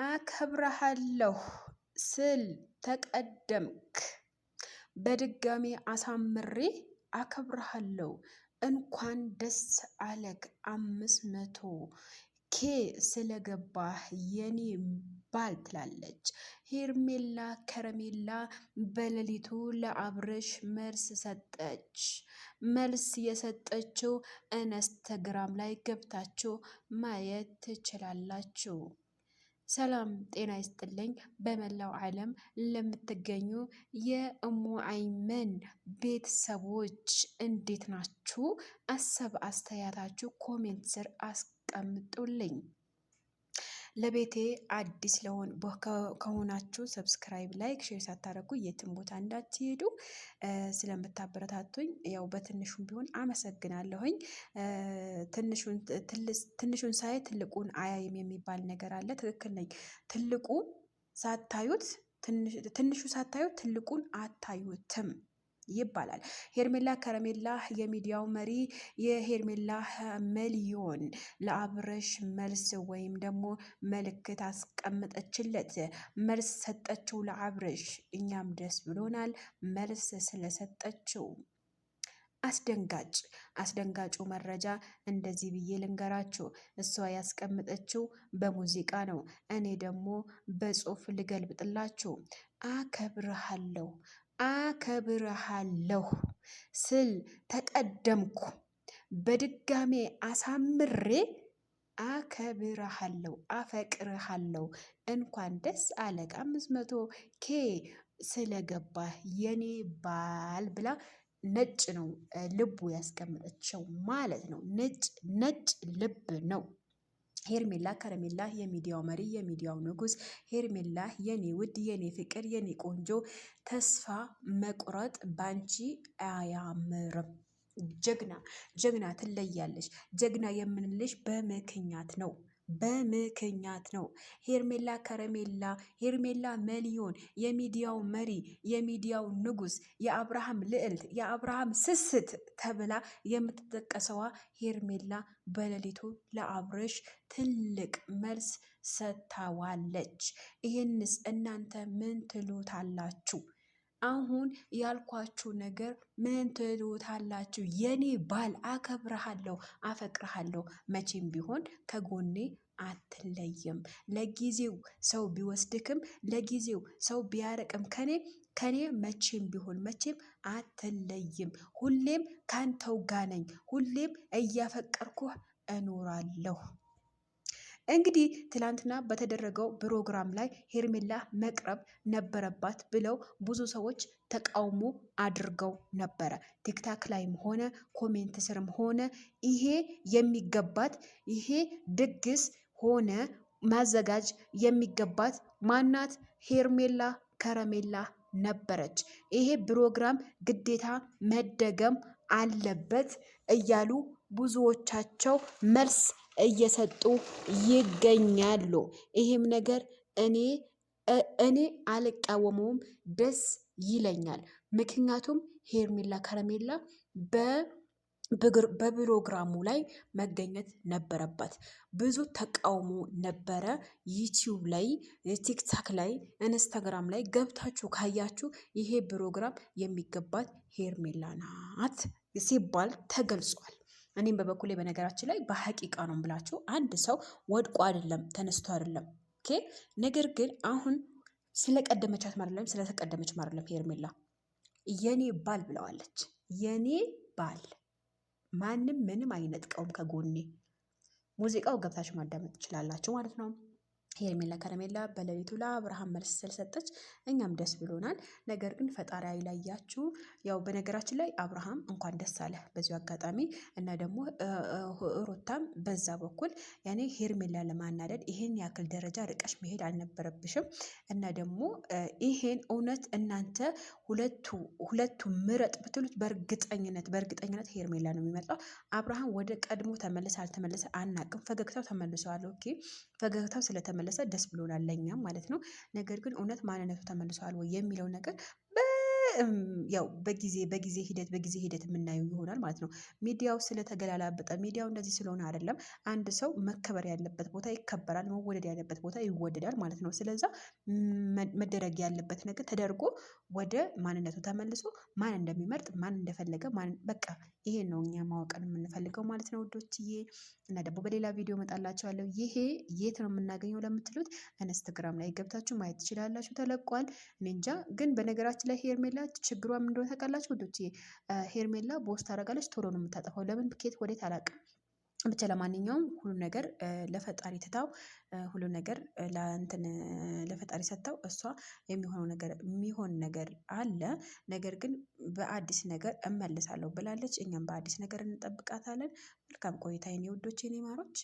አከብረሃለሁ ስል ተቀደምክ። በድጋሚ አሳምሬ አከብረሃለሁ እንኳን ደስ አለክ 500K ስለገባህ የኔ ባል ትላለች ሄርሜላ ከረሜላ በሌሊቱ ለአብርሽ መልስ ሰጠች። መልስ የሰጠችው ኢንስታግራም ላይ ገብታችሁ ማየት ትችላላችሁ። ሰላም ጤና ይስጥልኝ። በመላው ዓለም ለምትገኙ የእሙ አይመን ቤተሰቦች እንዴት ናችሁ? አሰብ አስተያየታችሁ ኮሜንት ስር አስቀምጡልኝ። ለቤቴ አዲስ ከሆናችሁ ሰብስክራይብ፣ ላይክ፣ ሼር ሳታደርጉ የትም ቦታ እንዳትሄዱ። ስለምታበረታቱኝ ያው በትንሹም ቢሆን አመሰግናለሁኝ። ትንሹን ሳይ ትልቁን አያይም የሚባል ነገር አለ። ትክክል ነኝ። ትንሹ ሳታዩት ትልቁን አታዩትም ይባላል። ሄርሜላ ከረሜላ የሚዲያው መሪ የሄርሜላ ሚሊዮን ለአብርሽ መልስ ወይም ደግሞ መልእክት አስቀመጠችለት። መልስ ሰጠችው ለአብርሽ። እኛም ደስ ብሎናል መልስ ስለሰጠችው። አስደንጋጩ መረጃ እንደዚህ ብዬ ልንገራችሁ። እሷ ያስቀመጠችው በሙዚቃ ነው። እኔ ደግሞ በጽሁፍ ልገልብጥላችሁ። አከብርሃለሁ ስል ተቀደምኩ። በድጋሜ አሳምሬ አከብርሃለሁ፣ አፈቅርሃለሁ። እንኳን ደስ አለህ 500K ስለገባህ የኔ ባል ብላ ነጭ ነው ልቡ ያስቀመጠችው ማለት ነው። ነጭ ልብ ነው። ሄርሜላ ከረሜላ የሚዲያው መሪ የሚዲያው ንጉስ፣ ሄርሜላ የኔ ውድ የኔ ፍቅር የኔ ቆንጆ፣ ተስፋ መቁረጥ ባንቺ አያምርም። ጀግና ትለያለሽ። ጀግና የምንልሽ በምክንያት ነው። ሄርሜላ ከረሜላ፣ ሄርሜላ ሚሊዮን፣ የሚዲያው መሪ፣ የሚዲያው ንጉስ፣ የአብርሃም ልዕልት፣ የአብርሃም ስስት ተብላ የምትጠቀሰዋ ሄርሜላ በሌሊቱ ለአብርሽ ትልቅ መልስ ሰጥታዋለች። ይህንስ እናንተ ምን ትሉታላችሁ? አሁን ያልኳችሁ ነገር ምን ትሉታላችሁ? የኔ ባል አከብረሃለሁ፣ አፈቅረሃለሁ። መቼም ቢሆን ከጎኔ አትለይም። ለጊዜው ሰው ቢወስድክም፣ ለጊዜው ሰው ቢያረቅም ከኔ መቼም ቢሆን መቼም አትለይም። ሁሌም ካንተው ጋ ነኝ። ሁሌም እያፈቀርኩህ እኖራለሁ። እንግዲህ ትላንትና በተደረገው ፕሮግራም ላይ ሄርሜላ መቅረብ ነበረባት ብለው ብዙ ሰዎች ተቃውሞ አድርገው ነበረ። ቲክታክ ላይም ሆነ ኮሜንት ስርም ሆነ ይሄ የሚገባት ይሄ ድግስ ሆነ ማዘጋጅ የሚገባት ማናት? ሄርሜላ ከረሜላ ነበረች። ይሄ ፕሮግራም ግዴታ መደገም አለበት እያሉ ብዙዎቻቸው መልስ እየሰጡ ይገኛሉ። ይህም ነገር እኔ አልቃወመውም፣ ደስ ይለኛል። ምክንያቱም ሄርሜላ ከረሜላ በፕሮግራሙ ላይ መገኘት ነበረባት። ብዙ ተቃውሞ ነበረ። ዩቲዩብ ላይ፣ ቲክታክ ላይ፣ ኢንስታግራም ላይ ገብታችሁ ካያችሁ ይሄ ፕሮግራም የሚገባት ሄርሜላ ናት ሲባል ተገልጿል። እኔም በበኩሌ በነገራችን ላይ በሐቂቃ ነው ብላችሁ አንድ ሰው ወድቆ አይደለም ተነስቶ አይደለም። ነገር ግን አሁን ስለቀደመቻት አይደለም ስለተቀደመች አይደለም። ሄርሜላ የኔ ባል ብለዋለች። የኔ ባል ማንም ምንም አይነጥቀውም ከጎኔ። ሙዚቃው ገብታችሁ ማዳመጥ ትችላላችሁ ማለት ነው። ሄርሜላ ከረሜላ በሌሊቱ ለአብርሃም መልስ ስለሰጠች እኛም ደስ ብሎናል። ነገር ግን ፈጣሪ አይለያችሁ። ያው በነገራችን ላይ አብርሃም እንኳን ደስ አለ በዚሁ አጋጣሚ እና ደግሞ ሩታም በዛ በኩል ያኔ ሄርሜላ ለማናደድ ይሄን ያክል ደረጃ ርቀሽ መሄድ አልነበረብሽም። እና ደግሞ ይሄን እውነት እናንተ ሁለቱ ምረጥ ብትሉት በእርግጠኝነት ሄርሜላ ነው የሚመጣው። አብርሃም ወደ ቀድሞ ተመለሰ አልተመለሰ አናቅም። ፈገግታው ተመልሰዋል። ኦኬ ፈገግታው ስለተመለሰ ደስ ብሎናል ለኛም ማለት ነው። ነገር ግን እውነት ማንነቱ ተመልሷል ወይ የሚለው ነገር ያው በጊዜ ሂደት የምናየው ይሆናል ማለት ነው። ሚዲያው ስለተገላላበጠ ሚዲያው እንደዚህ ስለሆነ አይደለም። አንድ ሰው መከበር ያለበት ቦታ ይከበራል፣ መወደድ ያለበት ቦታ ይወደዳል ማለት ነው። ስለዛ መደረግ ያለበት ነገር ተደርጎ ወደ ማንነቱ ተመልሶ ማን እንደሚመርጥ ማን እንደፈለገ ማን በቃ ይሄን ነው እኛ ማወቅን የምንፈልገው ማለት ነው ውዶችዬ። እና ደግሞ በሌላ ቪዲዮ እመጣላችኋለሁ። ይሄ የት ነው የምናገኘው ለምትሉት ኢንስታግራም ላይ ገብታችሁ ማየት ትችላላችሁ፣ ተለቋል። እኔ እንጃ ግን በነገራችን ላይ ሄርሜላ ችግሯ ምን እንደሆነ ታውቃላችሁ ውዶችዬ? ሄርሜላ ቦስት ታደርጋለች፣ ቶሎ ነው የምታጠፋው። ለምን ብኬት ወዴት አላውቅም። ብቻ ለማንኛውም ሁሉ ነገር ለፈጣሪ ትታው ሁሉ ነገር ለፈጣሪ ሰጥተው እሷ የሚሆን ነገር አለ። ነገር ግን በአዲስ ነገር እመልሳለሁ ብላለች። እኛም በአዲስ ነገር እንጠብቃታለን። መልካም ቆይታ የኔ ውዶች፣ የኔ ማሮች።